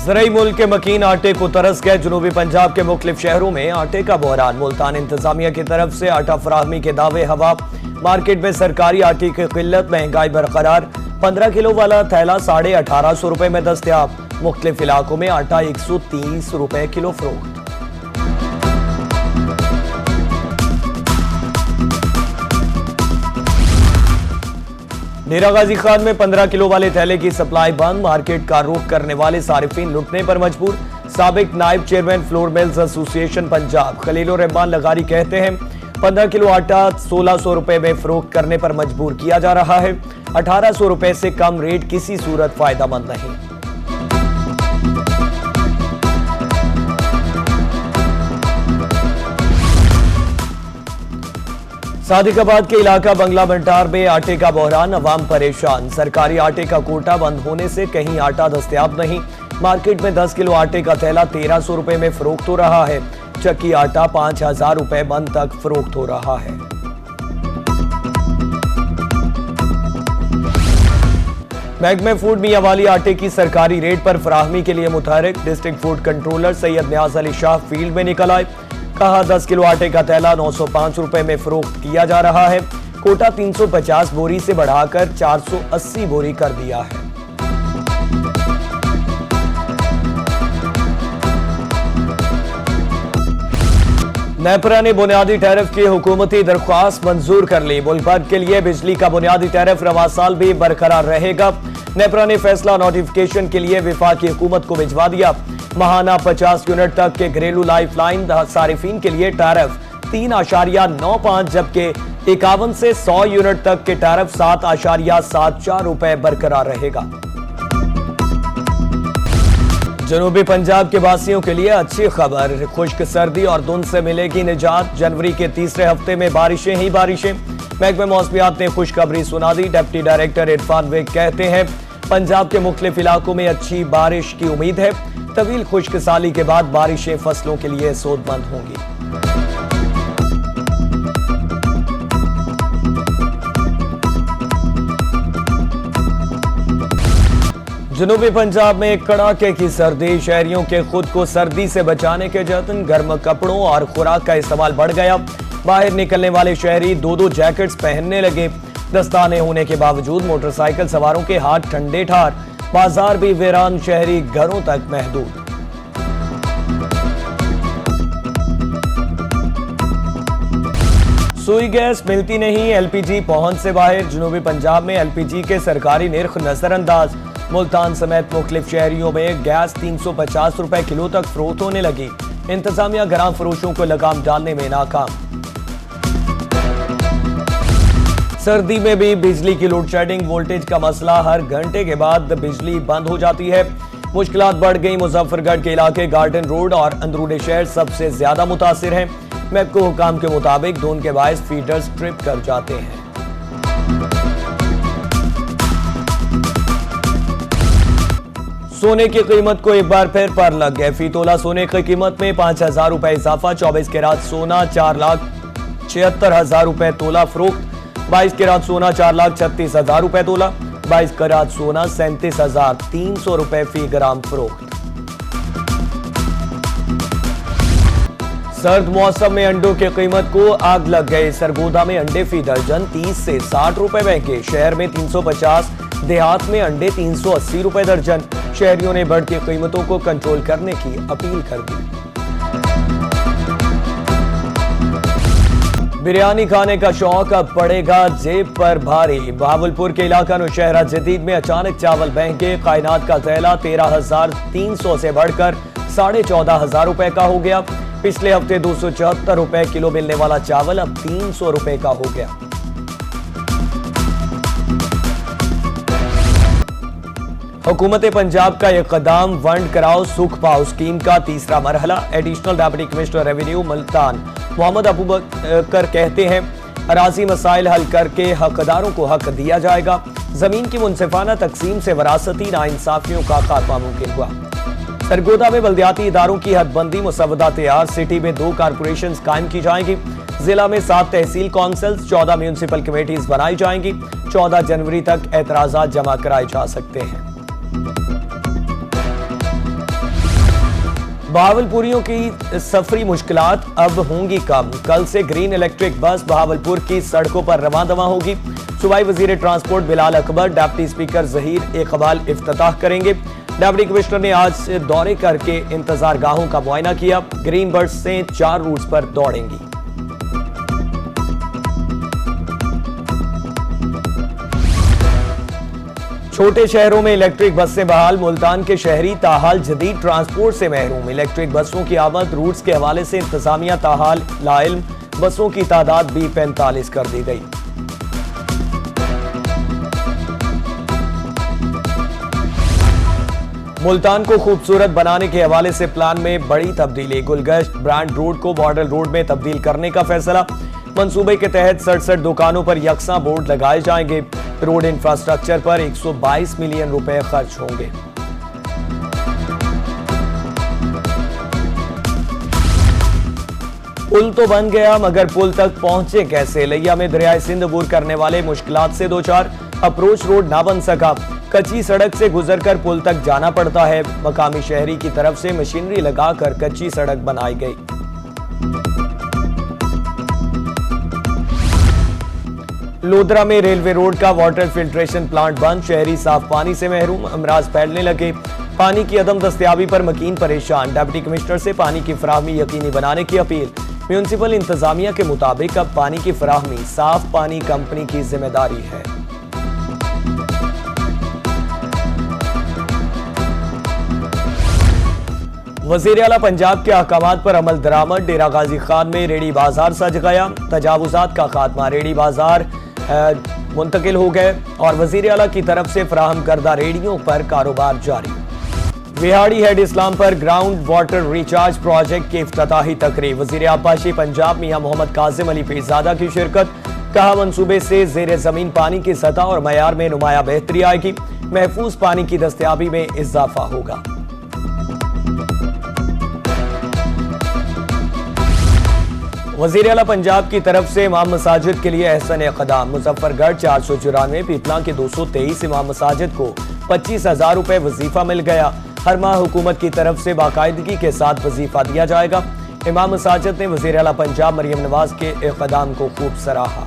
ज़राई मुल्क के मकीन आटे को तरस गए। जनूबी पंजाब के मुख्तलिफ शहरों में आटे का बहरान। मुल्तान इंतजामिया की तरफ से आटा फराहमी के दावे हवा। मार्केट में सरकारी आटे की किल्लत, महंगाई बरकरार। 15 किलो वाला थैला 1850 रुपए में दस्तयाब। मुख्तलिफ इलाकों में आटा 130 रुपए किलो फरोख्त। डेरा गाजी खान में 15 किलो वाले थैले की सप्लाई बंद। मार्केट का रुख करने वाले सारिफीन लुटने पर मजबूर। साबिक नायब chairman flour mills association Punjab Khalilur Rahman लगारी कहते हैं 15 किलो आटा 1600 रुपए में फरोख्त करने पर मजबूर किया जा रहा है। 1800 रुपए से कम रेट किसी सूरत फायदेमंद नहीं। सादिकाबाद के इलाका बंगला बंटार में आटे का बहरान, अवाम परेशान। सरकारी आटे का कोटा बंद होने से कहीं आटा दस्तयाब नहीं। मार्केट में 10 किलो आटे का थैला 1300 रुपए में फरोख्त हो रहा है। चक्की आटा 5000 रुपए मन तक फरोख्त हो रहा है। महकमे फूड मियांवाली आटे की सरकारी रेट पर फराहमी के लिए मुतहरिक। District food controller Syed Niaz Ali Shah field में निकल आए। कहा 10 किलो आटे का थैला 905 रुपए में फरोख्त किया जा रहा है। कोटा 350 बोरी से बढ़ाकर 480 बोरी कर दिया है। नेपरा ने बुनियादी टैरिफ की हुकूमती दरख्वास्त मंजूर कर ली। मुल्क भर के लिए बिजली का बुनियादी टैरिफ रवा साल भी बरकरार रहेगा। नेपरा ने फैसला नोटिफिकेशन के लिए वफाकी हुकूमत को भिजवा दिया। महाना 50 यूनिट तक के घरेलू लाइफ लाइन सारिफीन के लिए टैरिफ 3.95, जबकि 51 से 100 यूनिट तक के टैरिफ 7.74 रुपए बरकरार रहेगा। जनूबी पंजाब के वासियों के लिए अच्छी खबर। खुश्क सर्दी और धुंध से मिलेगी निजात। जनवरी के तीसरे हफ्ते में बारिशें ही बारिशें। महकमे मौसमियात ने खुशखबरी सुना दी। डिप्टी डायरेक्टर इरफान बेग कहते हैं पंजाब के मुख्तलिफ इलाकों में अच्छी बारिश की उम्मीद है। तवील खुश्क साली के बाद बारिशें फसलों के लिए सोदमंद होंगी। जनूबी पंजाब में कड़ाके की सर्दी। शहरियों के खुद को सर्दी से बचाने के जतन। गर्म कपड़ों और खुराक का इस्तेमाल बढ़ गया। बाहर निकलने वाले शहरी 2-2 जैकेट्स पहनने लगे। दस्ताने होने के बावजूद मोटरसाइकिल सवारों के हाथ ठंडे ठार। बाजार भी वीरान, शहरी घरों तक महदूद। सुई गैस मिलती नहीं, एलपीजी पहुंच से बाहर। जनूबी पंजाब में एलपीजी के सरकारी निर्ख नजरअंदाज। मुल्तान समेत मुख्तलिफ शहरियों में गैस 350 रुपए किलो तक फरोख्त होने लगी। इंतजामिया घरां फरोशों को लगाम डालने में नाकाम। सर्दी में भी बिजली की लोड शेडिंग, वोल्टेज का मसला। हर घंटे के बाद बिजली बंद हो जाती है। मुश्किलात बढ़ गई। मुजफ्फरगढ़ के इलाके गार्डन रोड और अंदरूनी शहर सबसे ज्यादा मुतासिर हैं। महकमा हुकाम के मुताबिक धुंध के बायस फीडर्स ट्रिप कर जाते हैं। सोने की कीमत को एक बार फिर पर लग गए। फी तोला सोने की कीमत में 5000 रुपए इजाफा। 24 कैरात सोना 4,76,000 रुपए तोला फरोख्त। 22 कैरात सोना 4,36,000 रुपए तोला। 22 कैरात सोना 37,300 रुपए फी ग्राम फरोख्त। सर्द मौसम में अंडों की कीमत को आग लग गई। सरगोदा में अंडे फी दर्जन 30 से 60 रुपए महंगे। शहर में 350, देहात में अंडे 380 रुपए दर्जन। शहरियों ने बढ़ती कीमतों को कंट्रोल करने की अपील कर दी। बिरयानी खाने का शौक अब पड़ेगा जेब पर भारी। बहावलपुर के इलाका नौशहरा जदीद में अचानक चावल महंगे। कायनात का थैला 13,300 से बढ़कर 14,500 रुपए का हो गया। पिछले हफ्ते 274 रुपए किलो मिलने वाला चावल अब 300 रुपए का हो गया। हुकूमत पंजाब का यह कदम वंड कराओ सुख पाओ स्कीम का तीसरा मरहला। Additional deputy commissioner revenue Multan Mohammad Abubakar कहते हैं अराजी मसाइल हल करके हकदारों को हक दिया जाएगा। जमीन की मुनसिफाना तकसीम से वरासती नाइंसाफियों का खात्मा मुमकिन हुआ। सरगोदा में बल्दियाती इदारों की हदबंदी मुसवदा तैयार। सिटी में 2 कारपोरेशन कायम की जाएंगी। जिला में 7 तहसील काउंसिल्स, 14 म्यूनिसिपल कमेटीज बनाई जाएंगी। 14 जनवरी तक एतराजात जमा कराए जा सकते हैं। बहावलपुरियों की सफरी मुश्किलात अब होंगी कम। कल से ग्रीन इलेक्ट्रिक बस बहावलपुर की सड़कों पर रवां-दवां होगी। सूबाई वजीर transport Bilal Akbar, deputy speaker Zaheer Iqbal इफ्तिताह करेंगे। डिप्टी कमिश्नर ने आज से दौरे करके इंतजार गाहों का मुआयना किया। ग्रीन बस से 4 रूट्स पर दौड़ेंगी। छोटे शहरों में इलेक्ट्रिक बसें बहाल। मुल्तान के शहरी ताहाल जदीद ट्रांसपोर्ट से महरूम। इलेक्ट्रिक बसों की आमद रूट्स के हवाले से इंतजामिया ताहाल लाइल्म। बसों की तादाद भी 45 कर दी गई। मुल्तान को खूबसूरत बनाने के हवाले से प्लान में बड़ी तब्दीली। गुलगश्त ब्रांड रोड को मॉडल रोड में तब्दील करने का फैसला। मंसूबे के तहत 67 दुकानों पर यकसा बोर्ड लगाए जाएंगे। रोड इंफ्रास्ट्रक्चर पर 122 मिलियन रुपए खर्च होंगे। पुल तो बन गया मगर पुल तक पहुंचे कैसे? लिया में दरियाए सिंध अबूर करने वाले मुश्किलात से दो चार। अप्रोच रोड ना बन सका। कच्ची सड़क से गुजरकर पुल तक जाना पड़ता है। मकामी शहरी की तरफ से मशीनरी लगाकर कच्ची सड़क बनाई गई। लोधरा में रेलवे रोड का वाटर फिल्ट्रेशन प्लांट बंद। शहरी साफ पानी से महरूम। अमराज फैलने लगे। पानी की अदम दस्तयाबी पर मकीन परेशान। डिप्टी कमिश्नर से पानी की फराहमी यकीनी बनाने की अपील। म्यूनिसिपल इंतजामिया के मुताबिक अब पानी की फराहमी साफ पानी कंपनी की जिम्मेदारी है। वजीर आला पंजाब के अहकामात पर अमल दरामद। डेरा गाजी खान में रेडी बाजार सज गया। तजावुजात का खात्मा। रेडी बाजार मुंतकिल हो गए और वजीर आला की तरफ से फराहम करदा रेडियों पर कारोबार जारी। विहाड़ी हेड इस्लाम पर ग्राउंड वाटर रिचार्ज प्रोजेक्ट की इफ्तिताही तकरीब। वजीर आबाशी पंजाब मियां मोहम्मद कासिम अली पीरजादा की शिरकत। कहा मंसूबे से जेर जमीन पानी की सतह और मयार में नुमाया बेहतरी आएगी। महफूज पानी की दस्तयाबी में इजाफा होगा। वजीर आला पंजाब की तरफ से इमाम मसाजिद के लिए एहसन इक़दाम। मुजफ्फरगढ़ 494, पीपला के 223 इमाम मसाजिद को 25,000 रुपए वजीफा मिल गया। हर माह हुकूमत की तरफ से बाकायदगी के साथ वजीफा दिया जाएगा। इमाम मसाजिद ने वजीर आला पंजाब मरियम नवाज के इक़दाम को खूब सराहा।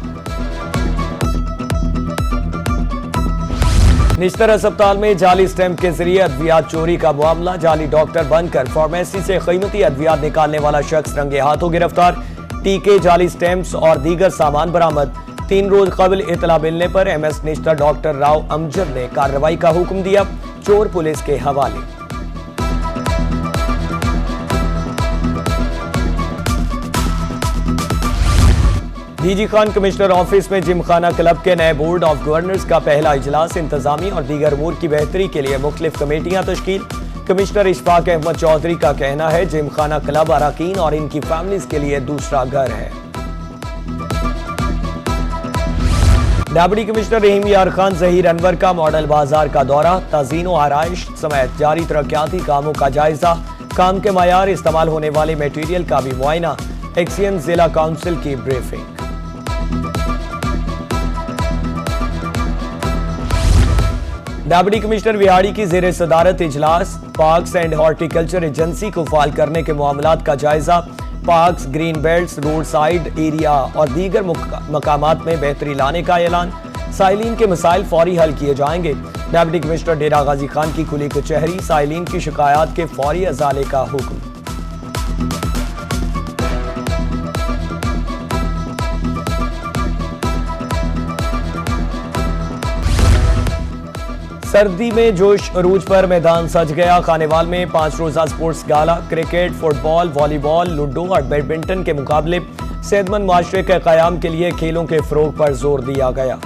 निश्तर अस्पताल में जाली स्टैंप के जरिए अद्वियात चोरी का मामला। जाली डॉक्टर बनकर फार्मेसी से कीमती अद्वियात निकालने वाला शख्स रंगे हाथों गिरफ्तार। टीके, जाली स्टैंप्स और दीगर सामान बरामद। 3 रोज कबल इतला मिलने पर एमएस निश्तर डॉक्टर राव अमजद ने कार्रवाई का हुक्म दिया। चोर पुलिस के हवाले। डीजी खान कमिश्नर ऑफिस में जिमखाना क्लब के नए बोर्ड ऑफ गवर्नर्स का पहला इजलास। इंतजामी और दीगर अमूर की बेहतरी के लिए मुख्तलिफ कमेटियां तश्कील। कमिश्नर इशफाक अहमद चौधरी का कहना है जिमखाना क्लब अरकान और इनकी फैमिलीज के लिए दूसरा घर है। डिप्टी कमिश्नर रहीम यार खान जहीर अनवर का मॉडल बाजार का दौरा। तज़ीन आराइश समेत जारी तरक्याती कामों का जायजा। काम के मयार, इस्तेमाल होने वाले मटेरियल का भी मुआयना। एक्सियन जिला काउंसिल की ब्रीफिंग। डिप्टी कमिश्नर विहाड़ी की जेर सदारत इजलास। पार्क्स एंड हॉर्टिकल्चर एजेंसी को फाल करने के मामलात का जायजा। Parks, green belts, road side area और दीगर मकामात में बेहतरी लाने का ऐलान। साइलिन के मसाइल फौरी हल किए जाएंगे। डिप्टी कमिश्नर डेरा गाजी खान की खुली कचहरी। साइलिन की शिकायत के फौरी अजाले का हुक्म। सर्दी में जोश अरूज पर मैदान सज गया। खानेवाल में 5 रोजा स्पोर्ट्स गाला। क्रिकेट, फुटबॉल, वॉलीबॉल, लूडो और बैडमिंटन के मुकाबले। सेहतमंद माशरे के क़याम के लिए खेलों के फ़रोग़ पर जोर दिया गया।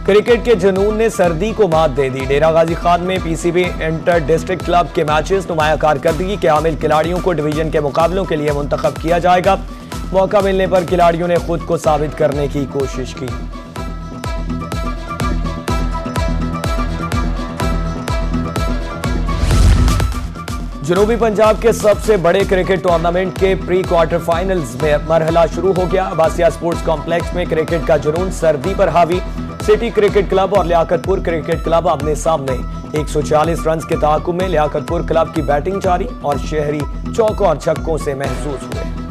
क्रिकेट के जुनून ने सर्दी को मात दे दी। डेरा गाजी खान में पीसीबी इंटर डिस्ट्रिक्ट क्लब के मैचेस। नुमाया कारकर्दगी के हामिल खिलाड़ियों को डिवीजन के मुकाबलों के लिए मुंतखब किया जाएगा। मौका मिलने पर खिलाड़ियों ने खुद को साबित करने की कोशिश की। जनूबी पंजाब के सबसे बड़े क्रिकेट टूर्नामेंट के प्री क्वार्टर फाइनल्स में मरहला शुरू हो गया। अब्बासिया स्पोर्ट्स कॉम्प्लेक्स में क्रिकेट का जुनून सर्दी पर हावी। सिटी क्रिकेट क्लब और लियाकतपुर क्रिकेट क्लब आमने सामने। 140 रन के ताकुब में लियाकतपुर क्लब की बैटिंग जारी और शहरी चौकों और छक्कों से महसूस हुए।